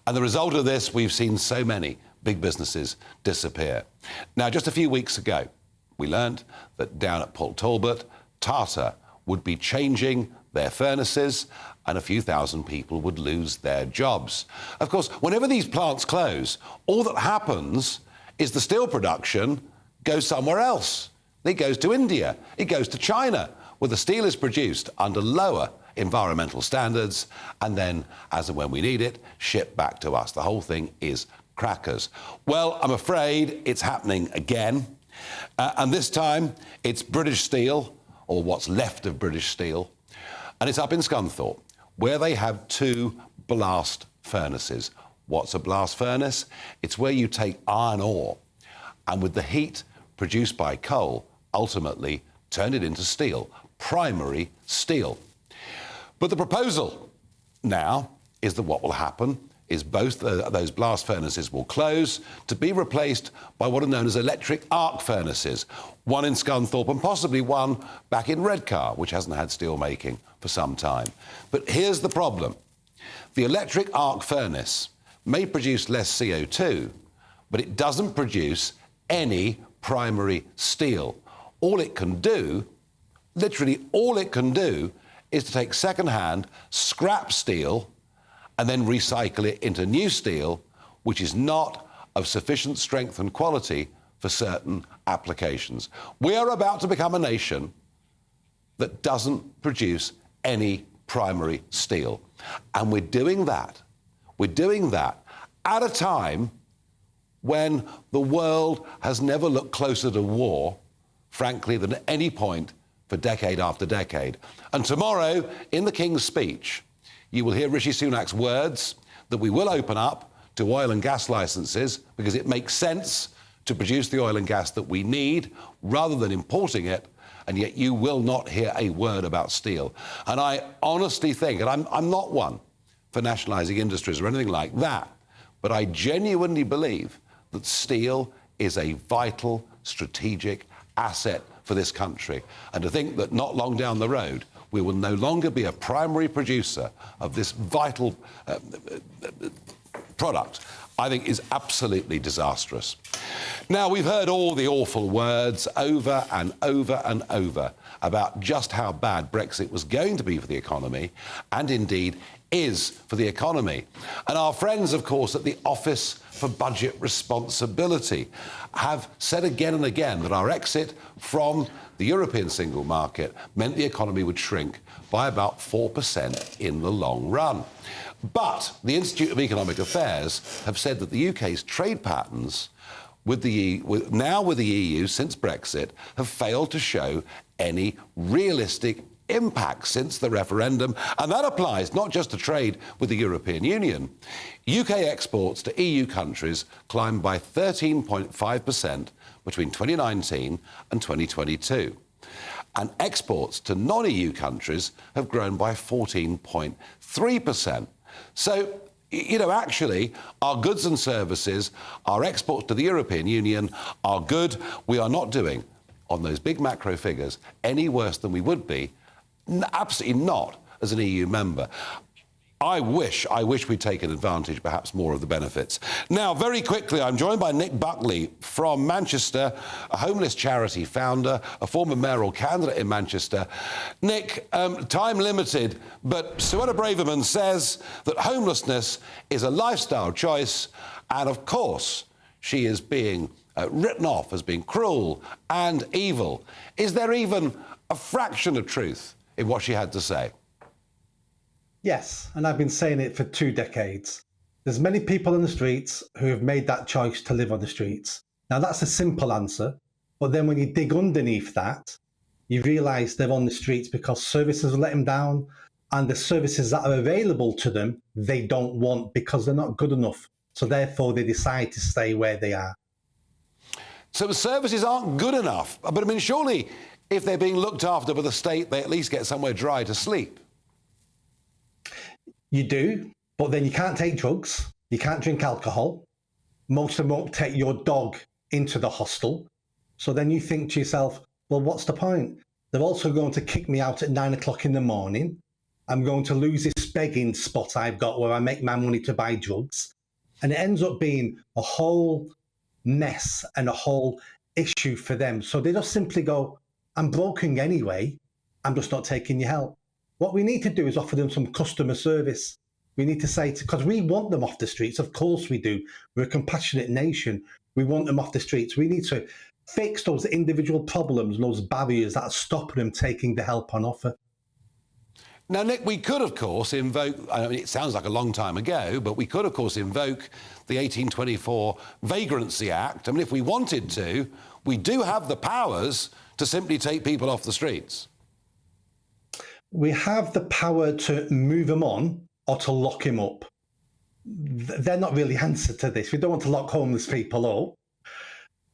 Speaker 8: And the result of this, we've seen so many big businesses disappear. Now, just a few weeks ago, we learned that down at Port Talbot, Tata would be changing their furnaces and a few thousand people would lose their jobs. Of course, whenever these plants close, all that happens is the steel production goes somewhere else. It goes to India, it goes to China, where the steel is produced under lower environmental standards and then, as and when we need it, shipped back to us. The whole thing is crackers. Well, I'm afraid it's happening again. And this time, it's British steel, or what's left of British steel, and it's up in Scunthorpe, where they have 2 blast furnaces. What's a blast furnace? It's where you take iron ore, and with the heat produced by coal, ultimately turn it into steel. Primary steel. But the proposal now is that what will happen is both those blast furnaces will close to be replaced by what are known as electric arc furnaces, one in Scunthorpe and possibly one back in Redcar, which hasn't had steel making for some time. But here's the problem. The electric arc furnace may produce less CO2, but it doesn't produce any primary steel. All it can do, literally all it can do, is to take second-hand scrap steel and then recycle it into new steel, which is not of sufficient strength and quality for certain applications. We are about to become a nation that doesn't produce any primary steel. And we're doing that. We're doing that at a time when the world has never looked closer to war, frankly, than at any point for decade after decade. And tomorrow, in the King's speech, you will hear Rishi Sunak's words that we will open up to oil and gas licences because it makes sense to produce the oil and gas that we need rather than importing it, and yet you will not hear a word about steel. And I honestly think, and I'm not one for nationalising industries or anything like that, but I genuinely believe that steel is a vital strategic asset for this country. And to think that not long down the road, we will no longer be a primary producer of this vital product, I think is absolutely disastrous. Now, we've heard all the awful words over and over and over about just how bad Brexit was going to be for the economy, and indeed is for the economy. And our friends, of course, at the Office for Budget Responsibility have said again and again that our exit from the European single market meant the economy would shrink by about 4% in the long run. But the Institute of Economic Affairs have said that the UK's trade patterns with the EU since Brexit have failed to show any realistic impact since the referendum, and that applies not just to trade with the European Union. UK exports to EU countries climbed by 13.5% between 2019 and 2022. And exports to non-EU countries have grown by 14.3%. So, you know, actually, our goods and services, our exports to the European Union are good. We are not doing, on those big macro figures, any worse than we would be. Absolutely not as an EU member. I wish we'd taken advantage, perhaps, more of the benefits. Now, very quickly, I'm joined by Nick Buckley from Manchester, a homeless charity founder, a former mayoral candidate in Manchester. Nick, time limited, but Suella Braverman says that homelessness is a lifestyle choice, and of course, she is being written off as being cruel and evil. Is there even a fraction of truth in what she had to say?
Speaker 5: Yes, and I've been saying it for 2 decades. There's many people in the streets who have made that choice to live on the streets. Now, that's a simple answer, but then when you dig underneath that, you realise they're on the streets because services let them down, and the services that are available to them, they don't want because they're not good enough. So therefore, they decide to stay where they are.
Speaker 8: So the services aren't good enough. But I mean, surely, if they're being looked after by the state, they at least get somewhere dry to sleep.
Speaker 5: You do, but then you can't take drugs, you can't drink alcohol. Most of them won't take your dog into the hostel. So then you think to yourself, well, what's the point? They're also going to kick me out at 9 o'clock in the morning. I'm going to lose this begging spot I've got where I make my money to buy drugs. And it ends up being a whole mess and a whole issue for them. So they just simply go, I'm broken anyway, I'm just not taking your help. What we need to do is offer them some customer service. We need to say, because we want them off the streets, of course we do. We're a compassionate nation. We want them off the streets. We need to fix those individual problems, those barriers that are stopping them taking the help on offer.
Speaker 8: Now, Nick, we could, of course, invoke, I mean, it sounds like a long time ago, but we could, of course, invoke the 1824 Vagrancy Act. I mean, if we wanted to, we do have the powers to simply take people off the streets.
Speaker 5: We have the power to move them on or to lock him up. They're not really answer to this. We don't want to lock homeless people up.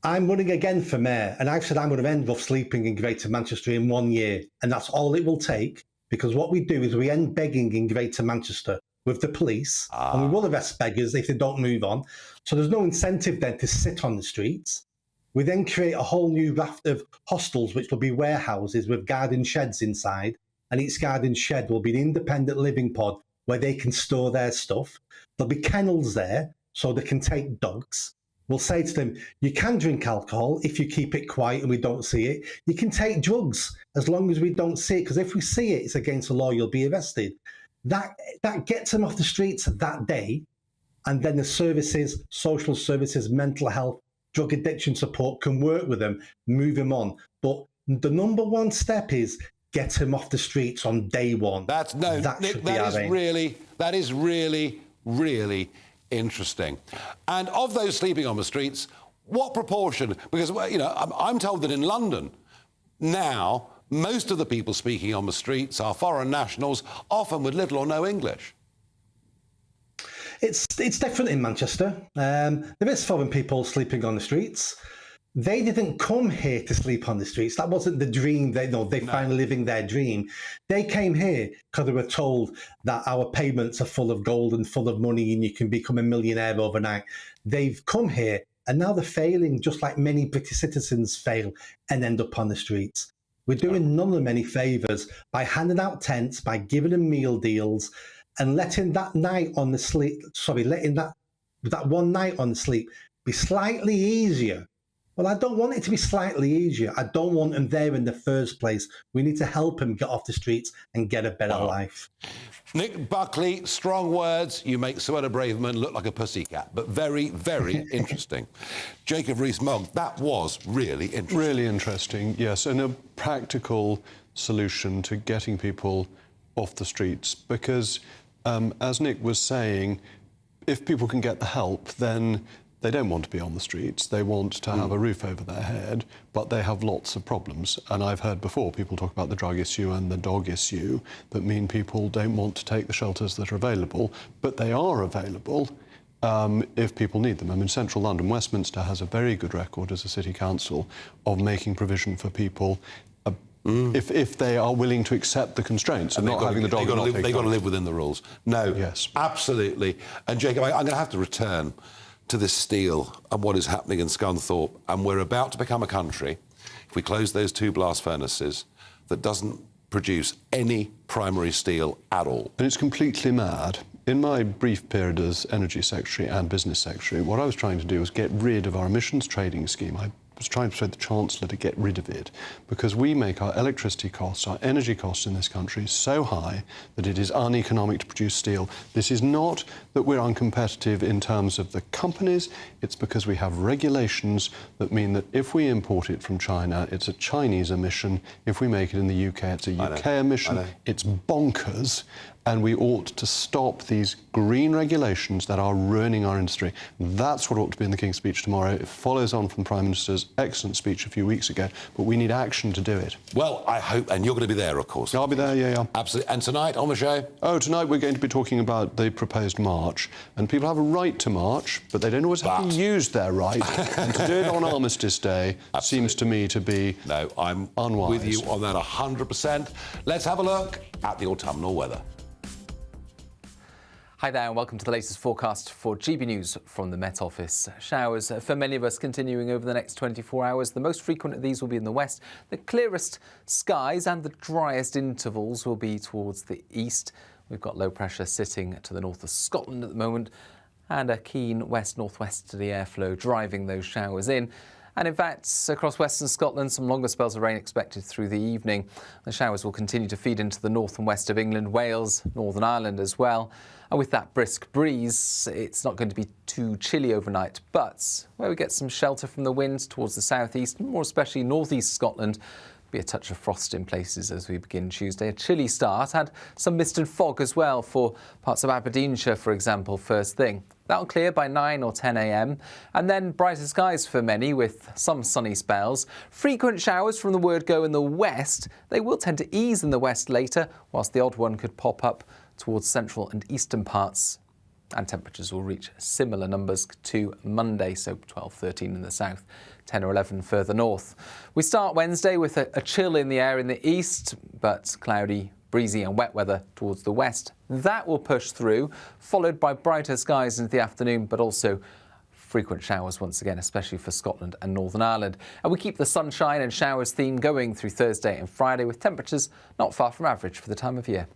Speaker 5: I'm running again for mayor, and I've said I'm going to end rough sleeping in Greater Manchester in 1 year, and that's all it will take, because what we do is we end begging in Greater Manchester with the police, and we will arrest beggars if they don't move on. So there's no incentive then to sit on the streets. We then create a whole new raft of hostels, which will be warehouses with garden sheds inside, and each garden shed will be an independent living pod where they can store their stuff. There'll be kennels there so they can take dogs. We'll say to them, you can drink alcohol if you keep it quiet and we don't see it. You can take drugs as long as we don't see it, because if we see it, it's against the law, you'll be arrested. that gets them off the streets that day, and then the services, social services, mental health, drug addiction support can work with them, move them on. But the number one step is get them off the streets on day one.
Speaker 8: Nick, that is really, really interesting. And of those sleeping on the streets, what proportion? Because, you know, I'm told that in London now, most of the people speaking on the streets are foreign nationals, often with little or no English.
Speaker 5: It's different in Manchester. There is foreign people sleeping on the streets. They didn't come here to sleep on the streets. That wasn't the dream. They finally living their dream. They came here because they were told that our payments are full of gold and full of money and you can become a millionaire overnight. They've come here and now they're failing, just like many British citizens fail and end up on the streets. We're doing none of them any favours by handing out tents, by giving them meal deals, and letting that night on the sleep, letting that one night on the sleep be slightly easier. Well, I don't want it to be slightly easier. I don't want them there in the first place. We need to help them get off the streets and get a better life.
Speaker 8: Nick Buckley, strong words. You make Suella Braverman look like a pussycat, but very, very interesting. Jacob Rees-Mogg, that was really interesting.
Speaker 3: Really interesting, yes, and a practical solution to getting people off the streets, because, as Nick was saying, if people can get the help, then they don't want to be on the streets. They want to have a roof over their head, but they have lots of problems. And I've heard before people talk about the drug issue and the dog issue that mean people don't want to take the shelters that are available, but they are available if people need them. I mean, Central London, Westminster has a very good record as a city council of making provision for people if they are willing to accept the constraints and not having the dog.
Speaker 8: They've got to live within the rules. No, yes, absolutely. And Jacob, I'm going to have to return to this steel and what is happening in Scunthorpe, and we're about to become a country, if we close those two blast furnaces, that doesn't produce any primary steel at all.
Speaker 3: And it's completely mad. In my brief period as Energy Secretary and Business Secretary, what I was trying to do was get rid of our emissions trading scheme. I was trying to persuade the Chancellor to get rid of it, because we make our electricity costs, our energy costs in this country so high that it is uneconomic to produce steel. This is not that we're uncompetitive in terms of the companies, it's because we have regulations that mean that if we import it from China, it's a Chinese emission. If we make it in the UK, it's a UK emission. It's bonkers. And we ought to stop these green regulations that are ruining our industry. That's what ought to be in the King's speech tomorrow. It follows on from the Prime Minister's excellent speech a few weeks ago, but we need action to do it.
Speaker 8: Well, I hope, and you're going to be there, of course.
Speaker 3: I'll be there, yeah.
Speaker 8: Absolutely. And tonight on the show?
Speaker 3: Oh, tonight we're going to be talking about the proposed march. And people have a right to march, but they don't always have to use their right. And to do it on Armistice Day seems to me to be
Speaker 8: I'm
Speaker 3: unwise.
Speaker 8: With you on that 100%. Let's have a look at the autumnal weather.
Speaker 11: Hi there and welcome to the latest forecast for GB News from the Met Office. Showers for many of us continuing over the next 24 hours. The most frequent of these will be in the west. The clearest skies and the driest intervals will be towards the east. We've got low pressure sitting to the north of Scotland at the moment and a keen west-northwesterly airflow driving those showers in. And in fact, across western Scotland, some longer spells of rain expected through the evening. The showers will continue to feed into the north and west of England, Wales, Northern Ireland as well. And with that brisk breeze, it's not going to be too chilly overnight. But where we get some shelter from the wind towards the southeast, more especially northeast Scotland, be a touch of frost in places as we begin Tuesday. A chilly start, had some mist and fog as well for parts of Aberdeenshire, for example, first thing. That'll clear by 9 or 10 a.m. and then brighter skies for many with some sunny spells. Frequent showers from the word go in the west. They will tend to ease in the west later, whilst the odd one could pop up towards central and eastern parts. And temperatures will reach similar numbers to Monday, so 12, 13 in the south, 10 or 11 further north. We start Wednesday with a chill in the air in the east, but cloudy, breezy and wet weather towards the west. That will push through, followed by brighter skies into the afternoon, but also frequent showers once again, especially for Scotland and Northern Ireland. And we keep the sunshine and showers theme going through Thursday and Friday with temperatures not far from average for the time of year.